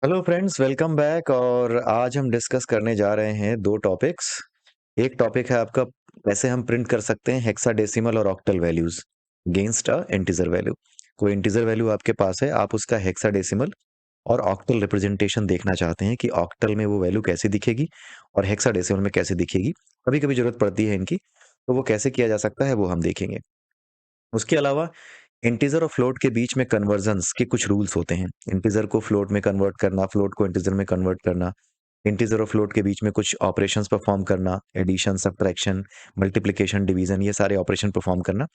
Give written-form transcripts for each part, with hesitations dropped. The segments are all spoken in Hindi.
Hello friends, welcome back. और आज हम डिस्कस करने जा रहे हैं दो टॉपिक्स। एक टॉपिक है आपका कैसे हम प्रिंट कर सकते हैं हेक्साडेसिमल और octal values against a integer value. कोई इंटीजर वैल्यू आपके पास है, आप उसका हेक्साडेसिमल और ऑक्टल रिप्रेजेंटेशन देखना चाहते हैं कि ऑक्टल में वो वैल्यू कैसे दिखेगी और हेक्साडेसिमल में कैसे दिखेगी। कभी कभी जरूरत पड़ती है इनकी, तो वो कैसे किया जा सकता है वो हम देखेंगे। उसके अलावा इंटीजर और फ्लोट के बीच में कन्वर्जन्स के कुछ रूल्स होते हैं। इंटीजर को फ्लोट में कन्वर्ट करना, फ्लोट को इंटीजर में कन्वर्ट करना, इंटीजर और फ्लोट के बीच में कुछ ऑपरेशंस परफॉर्म करना, एडिशन, सब्ट्रैक्शन, मल्टीप्लिकेशन, डिवीजन, ये सारे ऑपरेशन परफॉर्म करना,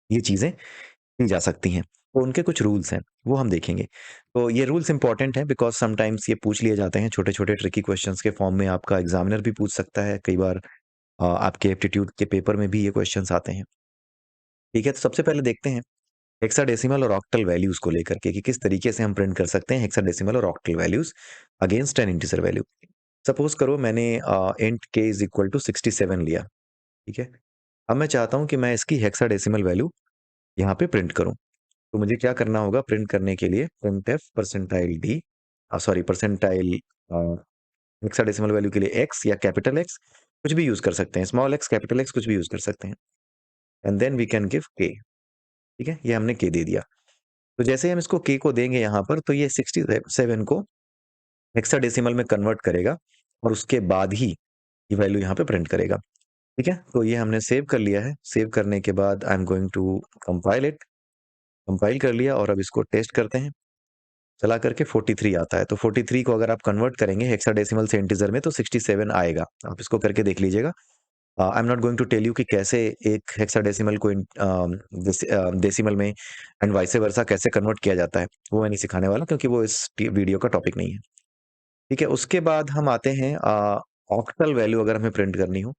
ये चीजें की जा सकती हैं। तो उनके कुछ रूल्स हैं, वो हम देखेंगे। तो ये रूल्स इंपॉर्टेंट हैं बिकॉज समटाइम्स ये पूछ लिए जाते हैं छोटे छोटे ट्रिकी क्वेश्चंस के फॉर्म में। आपका एग्जामिनर भी पूछ सकता है कई बार, आपके एप्टीट्यूड के पेपर में भी ये क्वेश्चंस आते हैं। ठीक है, तो सबसे पहले देखते हैं हेक्साडेसिमल और ऑक्टल वैल्यूज को लेकर के कि किस तरीके से हम प्रिंट कर सकते हैं हेक्साडेसिमल और octal values against an integer value. Suppose करो मैंने int k is equal to 67 लिया। ठीक है, अब मैं चाहता हूं कि मैं इसकी हेक्साडेसिमल वैल्यू यहाँ पे प्रिंट करूं। तो मुझे क्या करना होगा प्रिंट करने के लिए? Print F percentile D, sorry percentile hexadecimal value के लिए x या कैपिटल X, कुछ भी यूज कर सकते हैं, स्मॉल x कैपिटल X कुछ भी यूज कर सकते हैं। And then we can give k। ठीक है, ये हमने k दे दिया। तो जैसे हम इसको k को देंगे यहाँ पर, तो ये 67 को हेक्साडेसिमल में कन्वर्ट करेगा और उसके बाद ही ये वैल्यू यहाँ पे प्रिंट करेगा। ठीक है, तो ये हमने सेव कर लिया है। सेव करने के बाद I am going to compile it. Compile कर लिया और अब इसको टेस्ट करते हैं। चला करके 43 आता है। तो 43 को अगर आप कन्वर्ट करेंगे हेक्साडेसिमल से इंटीजर में तो 67 आएगा। आप इसको करके देख लीजिएगा। I am not going to tell you कि कैसे एक हेक्साडेसिमल को डेसिमल में एंड वाइस वर्सा कैसे कन्वर्ट किया जाता है, वो मैं नहीं सिखाने वाला क्योंकि वो इस वीडियो का टॉपिक नहीं है। ठीक है, उसके बाद हम आते हैं ऑक्टल वैल्यू अगर हमें प्रिंट करनी हो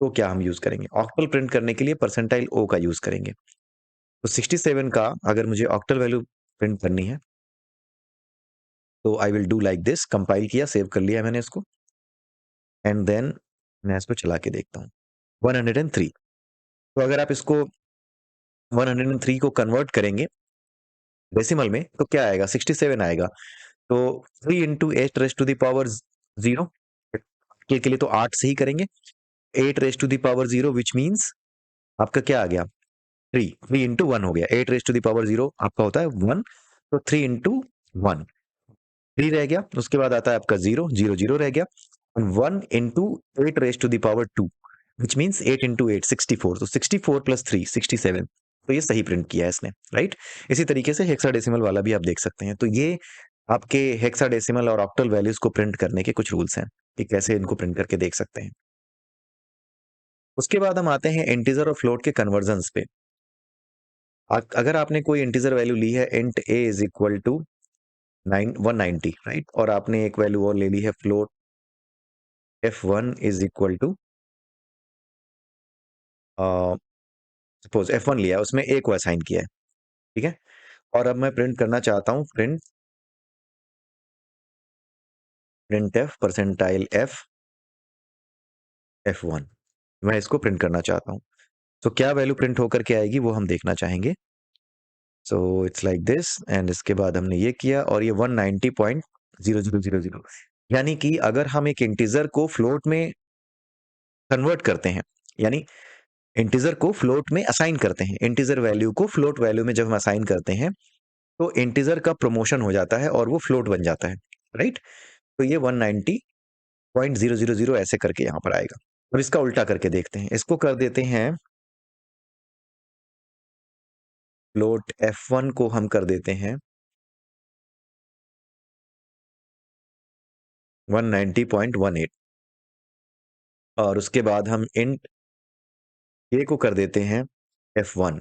तो क्या हम यूज करेंगे? ऑक्टल प्रिंट करने के लिए परसेंटाइल ओ का यूज करेंगे। तो 67 का अगर मुझे ऑक्टल वैल्यू प्रिंट करनी है तो I will do like this. Compile किया, सेव कर लिया मैंने इसको, एंड देन मैं इसको चला के देखता हूँ। 103। तो अगर आप इसको 103 को कन्वर्ट करेंगे डेसिमल में तो क्या आएगा? 67 आएगा। तो 3 into eight raise to the power zero के लिए तो 8 से ही करेंगे। 8 raise to the power zero which means आपका क्या आ गया? 3। 3 इंटू वन हो गया। 8 रेस टू दावर जीरो आपका होता है 1, तो 3 इंटू वन 3 रह गया। उसके बाद आता है आपका जीरो, जीरो जीरो रह गया। 1 into 8 raise to the power two which means 8 into eight 64। तो 64 प्लस 3 67। तो ये सही प्रिंट किया है इसने, राइट। इसी तरीके से हेक्साडेसिमल वाला भी आप देख सकते हैं। तो ये आपके हेक्साडेसिमल और ऑक्टल वैल्यूज को प्रिंट करने के कुछ रूल्स हैं कि कैसे इनको प्रिंट करके देख सकते हैं। उसके बाद हम आते हैं इंटीजर और फ्लोट के कन्वर्जन्स पे। अगर आपने कोई इंटीजर वैल्यू ली है, int a is equal to 190, right, और आपने एक वैल्यू और ले ली है float f1 is equal to, suppose f1 लिया है, उसमें a को असाइन किया है। ठीक है, और अब मैं प्रिंट करना चाहता हूँ प्रिंट f परसेंटाइल f1। मैं इसको प्रिंट करना चाहता हूँ। तो क्या वैल्यू प्रिंट होकर के आएगी वो हम देखना चाहेंगे। So it's like this, and इसके बाद हमने ये किया और ये 190.0000, यानी कि अगर हम एक इंटीजर को फ्लोट में कन्वर्ट करते हैं, यानी इंटीजर को फ्लोट में असाइन करते हैं, इंटीजर वैल्यू को फ्लोट वैल्यू में जब हम असाइन करते हैं तो इंटीजर का प्रमोशन हो जाता है और वो फ्लोट बन जाता है, राइट। तो ये 190.000 ऐसे करके यहाँ पर आएगा। अब इसका उल्टा करके देखते हैं, इसको कर देते हैं फ्लोट f1 को हम कर देते हैं 190.18, और उसके बाद हम इंट k को कर देते हैं f1,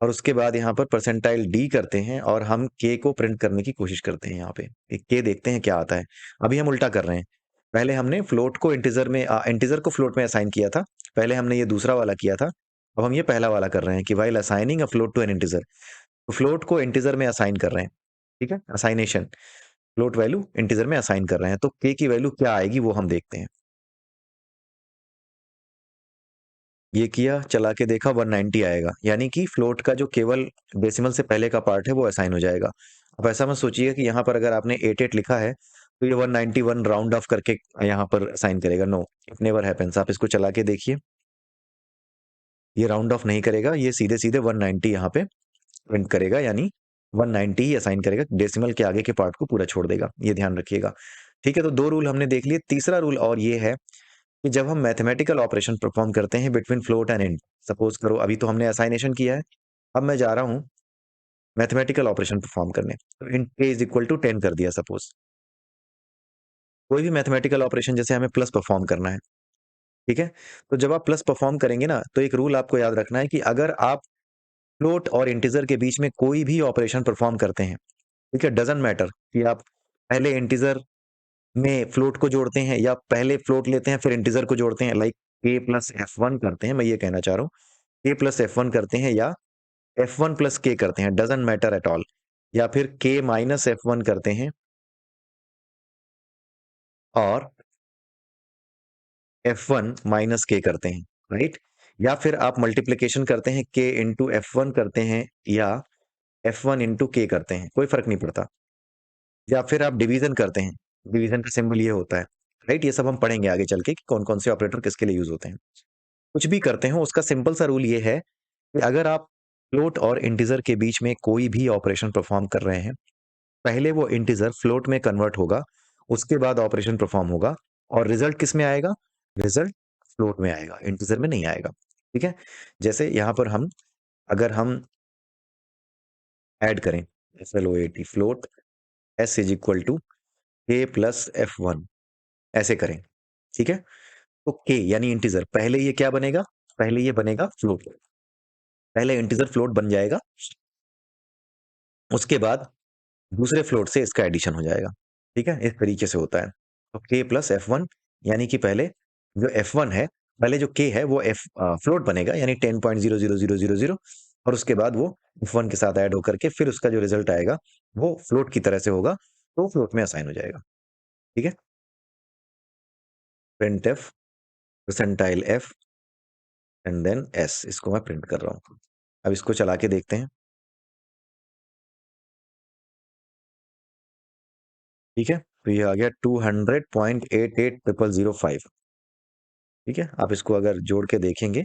और उसके बाद यहाँ पर परसेंटाइल d करते हैं और हम k को प्रिंट करने की कोशिश करते हैं। यहाँ पे एक k देखते हैं क्या आता है। अभी हम उल्टा कर रहे हैं। पहले हमने फ्लोट को इंटीजर में इंटीजर को फ्लोट में असाइन किया था। पहले हमने ये दूसरा वाला किया था। अब हम ये पहला वाला कर रहे हैं कि while assigning a float to an integer, तो फ्लोट को इंटीजर में असाइन कर रहे हैं। ठीक है, असाइनेशन, फ्लोट वैल्यू इंटीजर में असाइन कर रहे हैं। तो k की वैल्यू क्या आएगी वो हम देखते हैं। ये किया, चला के देखा, 190 आएगा, यानी कि फ्लोट का जो केवल डेसिमल से पहले का पार्ट है वो असाइन हो जाएगा। अब ऐसा मत सोचिए कि यहाँ पर अगर आपने 88 लिखा है तो ये 191 राउंड ऑफ करके यहाँ पर असाइन करेगा। No, it never happens. आप इसको चला के देखिए, ये राउंड ऑफ नहीं करेगा, ये सीधे सीधे 190 यहाँ पे प्रिंट करेगा, यानी 190 ही असाइन करेगा, डेसिमल के आगे के पार्ट को पूरा छोड़ देगा। ये ध्यान रखिएगा। ठीक है, तो दो रूल हमने देख लिए। तीसरा रूल और ये है कि जब हम मैथमेटिकल ऑपरेशन परफॉर्म करते हैं between float and int, suppose करो अभी तो हमने असाइनेशन किया है, अब मैं जा रहा हूँ मैथमेटिकल ऑपरेशन परफॉर्म करने, तो int k is equal to 10 कर दिया सपोज। कोई भी मैथमेटिकल ऑपरेशन जैसे हमें प्लस परफॉर्म करना है, ठीक है, तो जब आप प्लस परफॉर्म करेंगे ना, तो एक रूल आपको याद रखना है कि अगर आप फ्लोट और इंटीजर के बीच में कोई भी ऑपरेशन परफॉर्म करते हैं, ठीक है, डजंट मैटर कि आप पहले इंटीजर में फ्लोट को जोड़ते हैं या पहले फ्लोट लेते हैं फिर इंटीजर को जोड़ते हैं, लाइक k प्लस f1 करते हैं, मैं ये कहना चाह रहा हूँ, k प्लस f1 करते हैं या f1 प्लस k करते हैं, डजंट मैटर एट ऑल, या फिर k माइनस f1 करते हैं और f1 माइनस k करते हैं, राइट, या फिर आप मल्टीप्लिकेशन करते हैं k इंटू f1 करते हैं या f1 इंटू k करते हैं, कोई फर्क नहीं पड़ता, या फिर आप डिवीजन करते हैं, डिवीजन का सिंबल ये होता है, राइट, ये सब हम पढ़ेंगे आगे चल के कि कौन कौन से ऑपरेटर किसके लिए यूज होते हैं। कुछ भी करते हो उसका सिंपल सा रूल ये है कि अगर आप फ्लोट और इंटीजर के बीच में कोई भी ऑपरेशन परफॉर्म कर रहे हैं, पहले वो इंटीजर फ्लोट में कन्वर्ट होगा, उसके बाद ऑपरेशन परफॉर्म होगा, और रिजल्ट किस में आएगा? रिजल्ट फ्लोट में आएगा, इंटीजर में नहीं आएगा। ठीक है, जैसे यहाँ पर हम अगर हम ऐड करें FLOAT float s is equal to k plus f1, ऐसे करें, ठीक है, तो k यानी इंटीजर, पहले ये क्या बनेगा? पहले ये बनेगा फ्लोट, पहले इंटीजर फ्लोट बन जाएगा, उसके बाद दूसरे फ्लोट से इसका एडिशन हो जाएगा। ठीक है, इस तरीके से होता है। तो k प्लस f1, यानी कि पहले जो f1 है, पहले जो k है वो फ्लोट बनेगा, यानी 10.00000, और उसके बाद वो f1 के साथ ऐड होकर के फिर उसका जो रिजल्ट आएगा वो फ्लोट की तरह से होगा, तो फ्लोट में असाइन हो जाएगा। ठीक है, print f percentile f and then s, इसको मैं प्रिंट कर रहा हूँ। अब इसको चला के देखते हैं। ठीक है, तो ये आ गया 200.880005। ठीक है, आप इसको अगर जोड़ के देखेंगे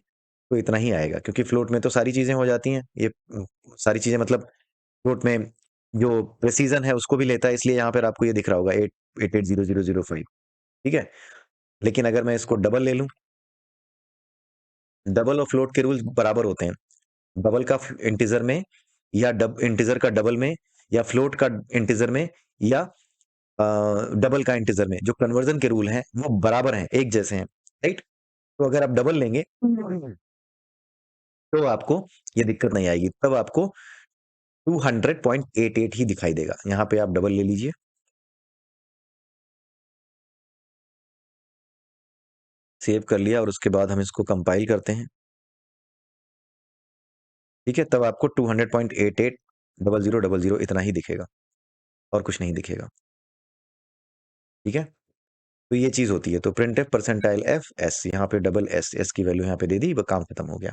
तो इतना ही आएगा, क्योंकि फ्लोट में तो सारी चीजें हो जाती हैं, ये सारी चीजें मतलब फ्लोट में जो प्रेसीजन है उसको भी लेता है, इसलिए यहाँ पर आपको ये दिख रहा होगा 880005। ठीक है, लेकिन अगर मैं इसको डबल ले लूं, डबल और फ्लोट के रूल्स बराबर होते हैं, डबल का इंटीजर में या इंटीजर का डबल में, या फ्लोट का इंटीजर में, या डबल का इंटीजर में, जो कन्वर्जन के रूल हैं वो बराबर हैं, एक जैसे हैं, राइट। तो अगर आप डबल लेंगे तो आपको ये दिक्कत नहीं आएगी, तब आपको 200.88 ही दिखाई देगा। यहाँ पे आप डबल ले लीजिए, सेव कर लिया, और उसके बाद हम इसको कंपाइल करते हैं। ठीक है, तब आपको 200.880000 इतना ही दिखेगा, और कुछ नहीं दिखेगा। ठीक है, तो ये चीज होती है। तो print F percentile F S, यहाँ पे डबल एस, एस की वैल्यू यहाँ पे दे दी, वो काम खत्म हो गया।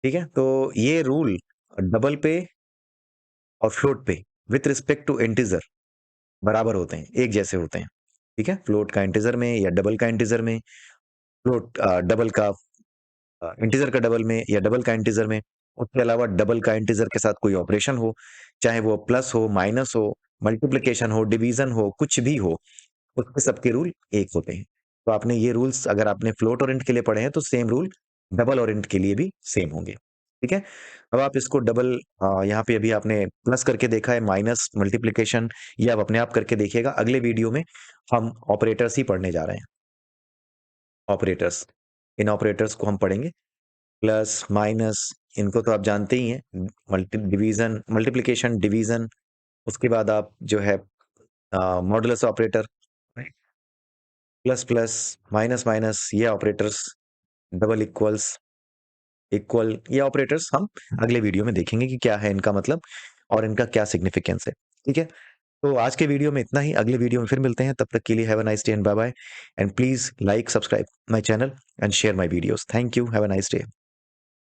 ठीक है, तो ये रूल डबल पे और फ्लोट पे विथ रिस्पेक्ट टू इंटीजर बराबर होते हैं, एक जैसे होते हैं। ठीक है, फ्लोट का इंटीजर में या डबल का इंटीजर में, फ्लोट डबल का इंटीजर का डबल में या डबल का इंटीजर में, उसके अलावा डबल का इंटीजर के साथ कोई ऑपरेशन हो, चाहे वो प्लस हो, माइनस हो, मल्टीप्लिकेशन हो, डिवीजन हो, कुछ भी हो, उसके सबके रूल एक होते हैं। तो आपने ये रूल्स अगर आपने फ्लोट और इंट के लिए पढ़े हैं तो सेम रूल डबल और इंट के लिए भी सेम होंगे। ठीक है, अब आप इसको डबल, यहाँ पे अभी आपने प्लस करके देखा है, माइनस, मल्टीप्लिकेशन, ये आप अपने आप करके देखिएगा। अगले वीडियो में हम ऑपरेटर्स ही पढ़ने जा रहे हैं, ऑपरेटर्स, इन ऑपरेटर्स को हम पढ़ेंगे, प्लस माइनस, इनको तो आप जानते ही हैं, डिवीजन, मल्टीप्लिकेशन, डिवीजन, उसके बाद आप जो है modulus operator, plus plus, minus minus, ये ऑपरेटर्स, डबल इक्वल्स, इक्वल, ये ऑपरेटर्स हम अगले वीडियो में देखेंगे कि क्या है इनका मतलब और इनका क्या सिग्निफिकेंस है। ठीक है, तो आज के वीडियो में इतना ही, अगले वीडियो में फिर मिलते हैं, तब तक के लिए have a nice day and bye bye, and please like, subscribe my channel and share my videos. Thank you, have a nice day.